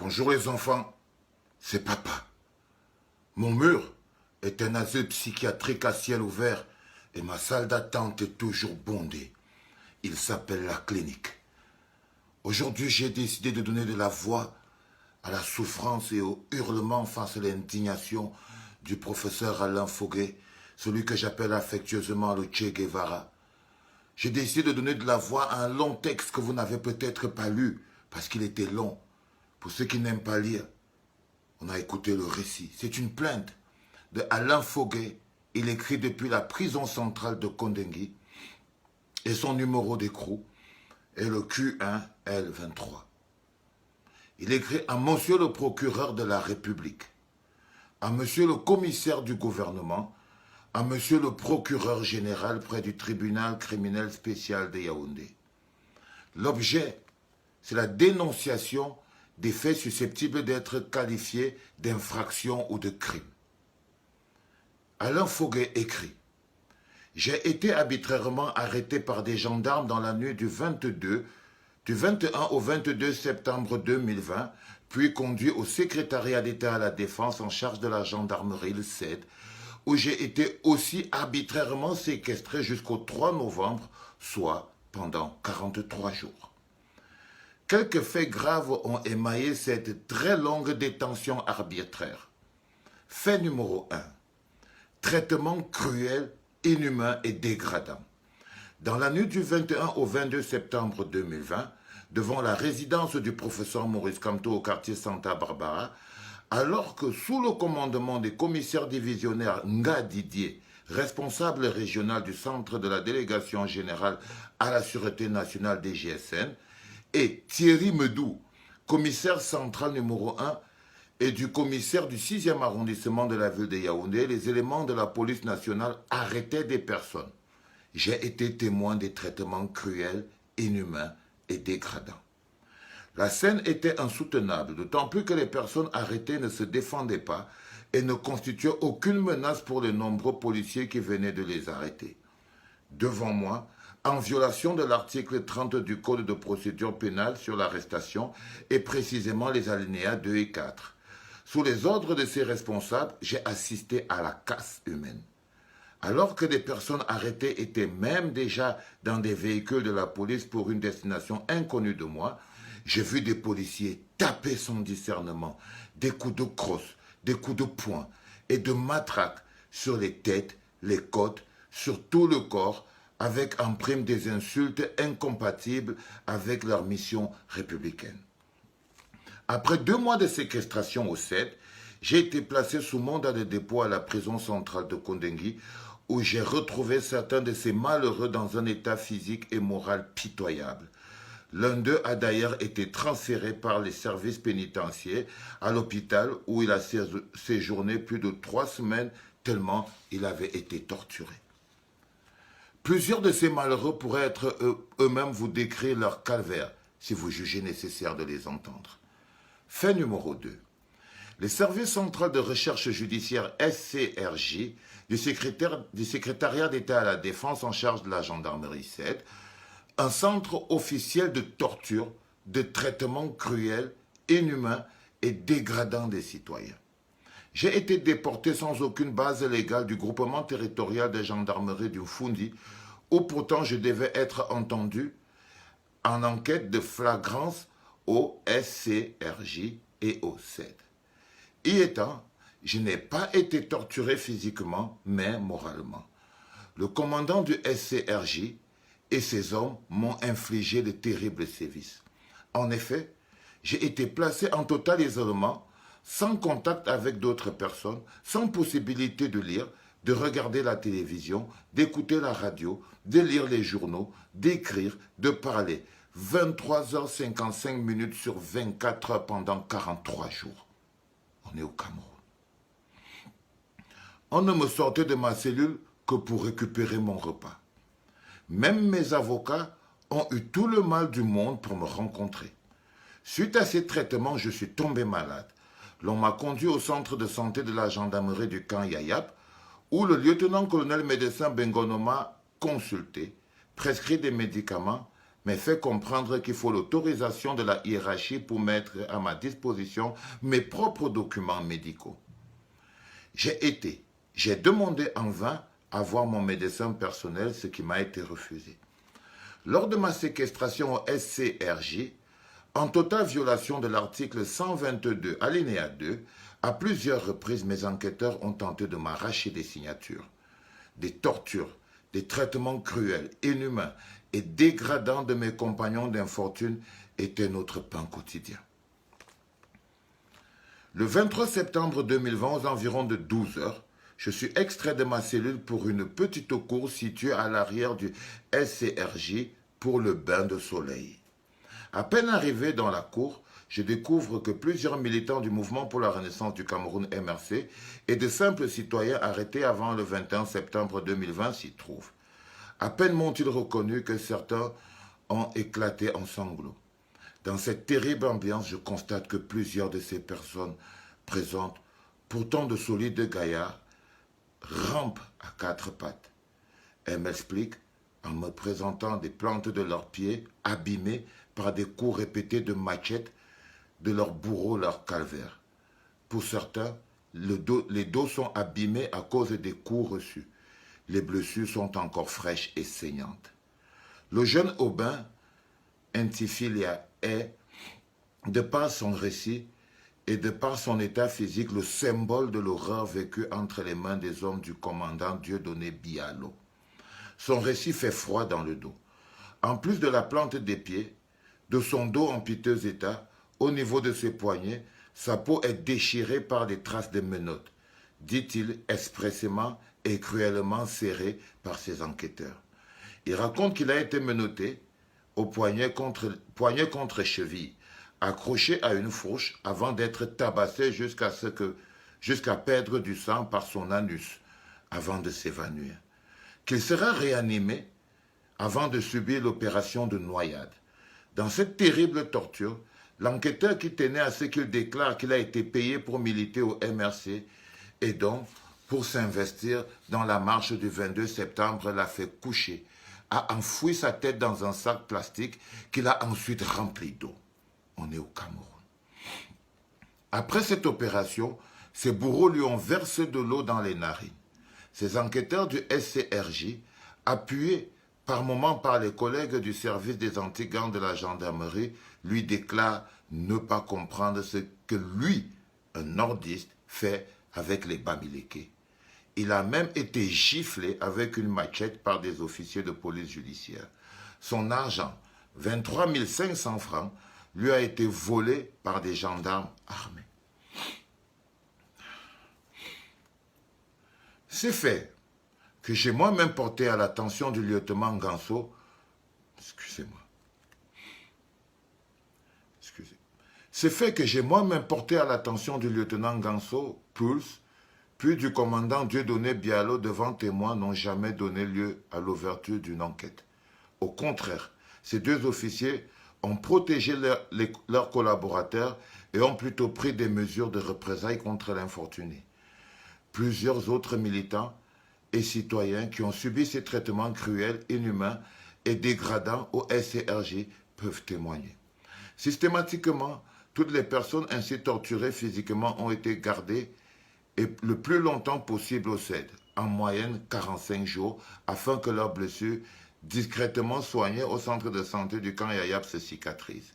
Bonjour les enfants, c'est papa. Mon mur est un asile psychiatrique à ciel ouvert et ma salle d'attente est toujours bondée. Il s'appelle la clinique. Aujourd'hui, j'ai décidé de donner de la voix à la souffrance et au hurlement face à l'indignation du professeur Alain Foguet, celui que j'appelle affectueusement le Che Guevara. J'ai décidé de donner de la voix à un long texte que vous n'avez peut-être pas lu parce qu'il était long. Pour ceux qui n'aiment pas lire, on a écouté le récit. C'est une plainte de Alain Foguet. Il écrit depuis la prison centrale de Kondengui et son numéro d'écrou est le Q1L23. Il écrit à Monsieur le procureur de la République, à Monsieur le commissaire du gouvernement, à Monsieur le procureur général près du tribunal criminel spécial de Yaoundé. L'objet, c'est la dénonciation des faits susceptibles d'être qualifiés d'infraction ou de crime. Alain Foguet écrit « J'ai été arbitrairement arrêté par des gendarmes dans la nuit du 21 au 22 septembre 2020, puis conduit au secrétariat d'État à la Défense en charge de la gendarmerie, le CED, où j'ai été aussi arbitrairement séquestré jusqu'au 3 novembre, soit pendant 43 jours. Quelques faits graves ont émaillé cette très longue détention arbitraire. Fait numéro 1. Traitement cruel, inhumain et dégradant. Dans la nuit du 21 au 22 septembre 2020, devant la résidence du professeur Maurice Kamto au quartier Santa Barbara, alors que sous le commandement des commissaires divisionnaires Nga Didier, responsable régional du centre de la délégation générale à la Sûreté nationale des GSN, et Thierry Medou, commissaire central numéro 1 et du commissaire du 6e arrondissement de la ville de Yaoundé, les éléments de la police nationale arrêtaient des personnes. J'ai été témoin des traitements cruels, inhumains et dégradants. La scène était insoutenable, d'autant plus que les personnes arrêtées ne se défendaient pas et ne constituaient aucune menace pour les nombreux policiers qui venaient de les arrêter. Devant moi, en violation de l'article 30 du Code de procédure pénale sur l'arrestation et précisément les alinéas 2 et 4. Sous les ordres de ces responsables, j'ai assisté à la casse humaine. Alors que des personnes arrêtées étaient même déjà dans des véhicules de la police pour une destination inconnue de moi, j'ai vu des policiers taper sans discernement, des coups de crosse, des coups de poing et de matraque sur les têtes, les côtes, sur tout le corps, avec en prime des insultes incompatibles avec leur mission républicaine. Après 2 mois de séquestration au CED, j'ai été placé sous mandat de dépôt à la prison centrale de Kondengui, où j'ai retrouvé certains de ces malheureux dans un état physique et moral pitoyable. L'un d'eux a d'ailleurs été transféré par les services pénitentiaires à l'hôpital où il a séjourné plus de 3 semaines tellement il avait été torturé. Plusieurs de ces malheureux pourraient être eux-mêmes vous décrire leur calvaire si vous jugez nécessaire de les entendre. Fait numéro 2. Les services centrales de recherche judiciaire SCRJ du secrétariat d'État à la Défense en charge de la gendarmerie 7, un centre officiel de torture, de traitement cruel, inhumain et dégradant des citoyens. J'ai été déporté sans aucune base légale du groupement territorial de gendarmerie du Fundi, où pourtant je devais être entendu en enquête de flagrance au SCRJ et au CED. Y étant, je n'ai pas été torturé physiquement, mais moralement. Le commandant du SCRJ et ses hommes m'ont infligé de terribles sévices. En effet, j'ai été placé en total isolement, sans contact avec d'autres personnes, sans possibilité de lire, de regarder la télévision, d'écouter la radio, de lire les journaux, d'écrire, de parler. 23h55 sur 24 heures pendant 43 jours. On est au Cameroun. On ne me sortait de ma cellule que pour récupérer mon repas. Même mes avocats ont eu tout le mal du monde pour me rencontrer. Suite à ces traitements, je suis tombé malade. L'on m'a conduit au centre de santé de la gendarmerie du camp Yayap, où le lieutenant-colonel médecin Bengonoma consulté, prescrit des médicaments, mais fait comprendre qu'il faut l'autorisation de la hiérarchie pour mettre à ma disposition mes propres documents médicaux. J'ai demandé en vain à voir mon médecin personnel, ce qui m'a été refusé. Lors de ma séquestration au SCRJ, en totale violation de l'article 122 alinéa 2, à plusieurs reprises, mes enquêteurs ont tenté de m'arracher des signatures. Des tortures, des traitements cruels, inhumains et dégradants de mes compagnons d'infortune étaient notre pain quotidien. Le 23 septembre 2020, aux environs de 12 heures, je suis extrait de ma cellule pour une petite cour située à l'arrière du SCRJ pour le bain de soleil. À peine arrivé dans la cour, je découvre que plusieurs militants du Mouvement pour la Renaissance du Cameroun MRC et de simples citoyens arrêtés avant le 21 septembre 2020 s'y trouvent. À peine m'ont-ils reconnu que certains ont éclaté en sanglots. Dans cette terrible ambiance, je constate que plusieurs de ces personnes présentes, pourtant de solides gaillards, rampent à quatre pattes. Elles m'expliquent, en me présentant des plantes de leurs pieds, abîmées par des coups répétés de machettes de leurs bourreaux, leurs calvaires. Pour certains, les dos sont abîmés à cause des coups reçus. Les blessures sont encore fraîches et saignantes. Le jeune Aubin, Intifilia, est, de par son récit et de par son état physique, le symbole de l'horreur vécue entre les mains des hommes du commandant Dieudonné Bialo. Son récit fait froid dans le dos. En plus de la plante des pieds, de son dos en piteux état, au niveau de ses poignets, sa peau est déchirée par des traces de menottes, dit-il expressément et cruellement serré par ses enquêteurs. Il raconte qu'il a été menotté au poignet contre cheville, accroché à une fourche avant d'être tabassé jusqu'à perdre du sang par son anus avant de s'évanouir. Qu'il sera réanimé avant de subir l'opération de noyade. Dans cette terrible torture, l'enquêteur qui tenait à ce qu'il déclare qu'il a été payé pour militer au MRC et donc pour s'investir dans la marche du 22 septembre l'a fait coucher, a enfoui sa tête dans un sac plastique qu'il a ensuite rempli d'eau. On est au Cameroun. Après cette opération, ses bourreaux lui ont versé de l'eau dans les narines. Ces enquêteurs du SCRJ, appuyés par moments par les collègues du service des antigangs de la gendarmerie, lui déclarent ne pas comprendre ce que lui, un nordiste, fait avec les Bamileke. Il a même été giflé avec une machette par des officiers de police judiciaire. Son argent, 23 500 francs, lui a été volé par des gendarmes armés. C'est fait que j'ai moi-même porté à l'attention du lieutenant Ganso, C'est fait que j'ai moi-même porté à l'attention du lieutenant Ganso, Pulse, puis du commandant Dieudonné Bialo devant témoins n'ont jamais donné lieu à l'ouverture d'une enquête. Au contraire, ces deux officiers ont protégé leurs collaborateurs et ont plutôt pris des mesures de représailles contre l'infortuné. Plusieurs autres militants et citoyens qui ont subi ces traitements cruels, inhumains et dégradants au SCRJ peuvent témoigner. Systématiquement, toutes les personnes ainsi torturées physiquement ont été gardées et le plus longtemps possible au CED, en moyenne 45 jours, afin que leurs blessures, discrètement soignées au centre de santé du camp Yayap, se cicatrisent.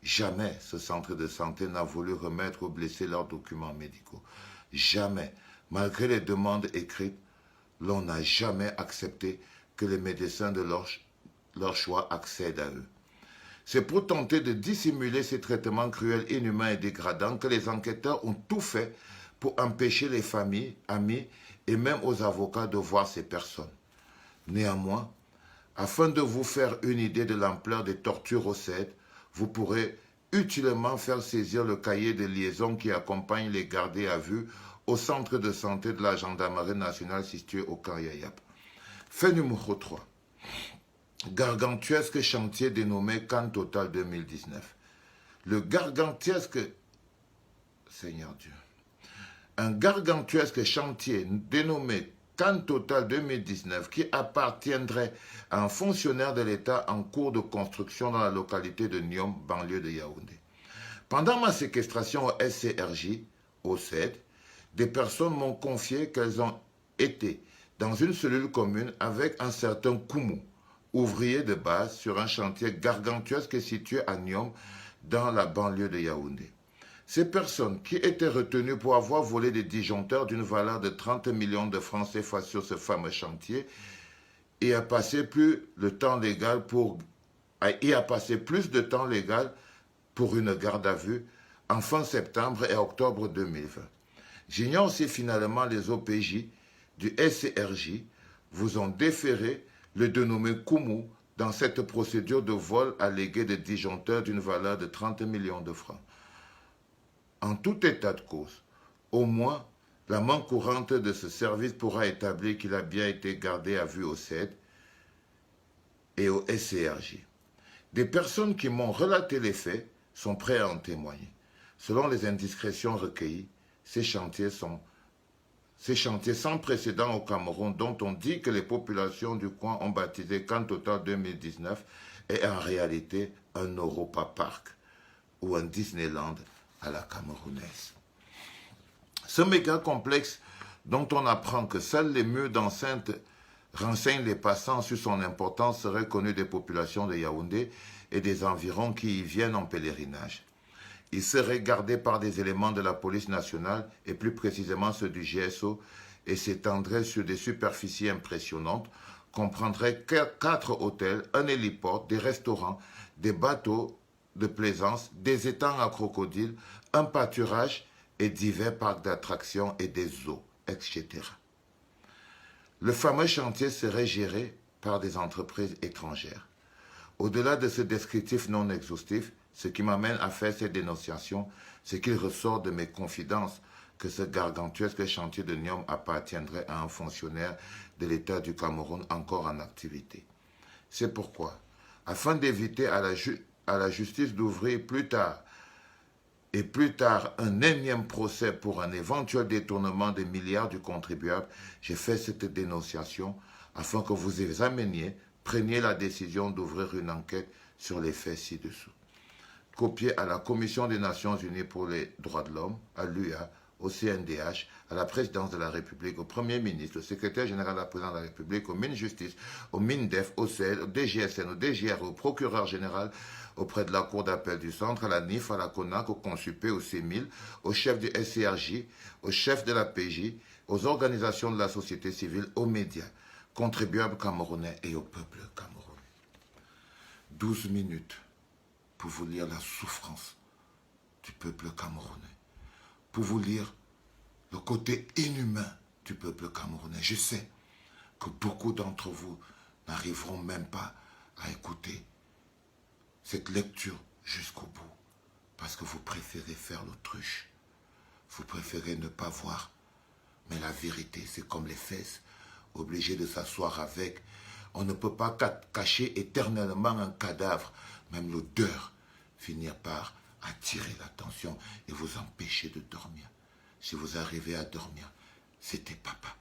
Jamais ce centre de santé n'a voulu remettre aux blessés leurs documents médicaux. Jamais, malgré les demandes écrites, l'on n'a jamais accepté que les médecins de leur choix accèdent à eux. C'est pour tenter de dissimuler ces traitements cruels, inhumains et dégradants que les enquêteurs ont tout fait pour empêcher les familles, amis et même aux avocats de voir ces personnes. Néanmoins, afin de vous faire une idée de l'ampleur des tortures au CED, vous pourrez utilement faire saisir le cahier de liaison qui accompagne les gardés à vue au centre de santé de la gendarmerie nationale situé au camp Yayap. Fait numéro 3. Gargantuesque chantier dénommé Camp Total 2019. Le gargantuesque... Seigneur Dieu. Un gargantuesque chantier dénommé Can Total 2019 qui appartiendrait à un fonctionnaire de l'État en cours de construction dans la localité de Niom, banlieue de Yaoundé. Pendant ma séquestration au SCRJ, au CED, des personnes m'ont confié qu'elles ont été dans une cellule commune avec un certain Koumou, ouvrier de base sur un chantier gargantuesque situé à Niom, dans la banlieue de Yaoundé. Ces personnes qui étaient retenues pour avoir volé des disjoncteurs d'une valeur de 30 millions de francs CFA sur ce fameux chantier et a passé plus de temps légal pour une garde à vue en fin septembre et octobre 2020. J'ignore si finalement les OPJ du SCRJ vous ont déféré le dénommé Koumou dans cette procédure de vol allégué de disjoncteurs d'une valeur de 30 millions de francs. En tout état de cause, au moins, la main courante de ce service pourra établir qu'il a bien été gardé à vue au CED et au SCRJ. Des personnes qui m'ont relaté les faits sont prêtes à en témoigner. Selon les indiscrétions recueillies, ces chantiers sans précédent au Cameroun, dont on dit que les populations du coin ont baptisé Can Total 2019, est en réalité un Europa Park ou un Disneyland à la camerounaise. Ce méga complexe dont on apprend que seuls les murs d'enceinte renseignent les passants sur son importance serait connu des populations de Yaoundé et des environs qui y viennent en pèlerinage. Il serait gardé par des éléments de la police nationale et plus précisément ceux du GSO et s'étendrait sur des superficies impressionnantes, comprendrait 4 hôtels, un héliport, des restaurants, des bateaux de plaisance, des étangs à crocodiles, un pâturage et divers parcs d'attractions et des zoos, etc. Le fameux chantier serait géré par des entreprises étrangères. Au-delà de ce descriptif non exhaustif, ce qui m'amène à faire cette dénonciation, c'est qu'il ressort de mes confidences que ce gargantuesque chantier de Niom appartiendrait à un fonctionnaire de l'État du Cameroun encore en activité. C'est pourquoi, afin d'éviter à la justice d'ouvrir plus tard un énième procès pour un éventuel détournement des milliards du contribuable, j'ai fait cette dénonciation afin que vous examiniez, preniez la décision d'ouvrir une enquête sur les faits ci-dessous. Copié à la Commission des Nations Unies pour les droits de l'homme, à l'UA, au CNDH, à la présidence de la République, au Premier ministre, au secrétaire général de la présidence de la République, au Minjustice, au MINDEF, au CEL, au DGSN, au DGR, au procureur général, auprès de la Cour d'appel du Centre, à la NIF, à la CONAC, au CONSUPE, au CEMIL, au chef du SCRJ, au chef de la PJ, aux organisations de la société civile, aux médias, contribuables camerounais et au peuple camerounais. 12 minutes pour vous lire la souffrance du peuple camerounais, pour vous lire le côté inhumain du peuple camerounais. Je sais que beaucoup d'entre vous n'arriveront même pas à écouter cette lecture jusqu'au bout, parce que vous préférez faire l'autruche, vous préférez ne pas voir. Mais la vérité, c'est comme les fesses, obligé de s'asseoir avec. On ne peut pas cacher éternellement un cadavre, même l'odeur, finir par attirer l'attention et vous empêcher de dormir. Si vous arrivez à dormir, c'était papa.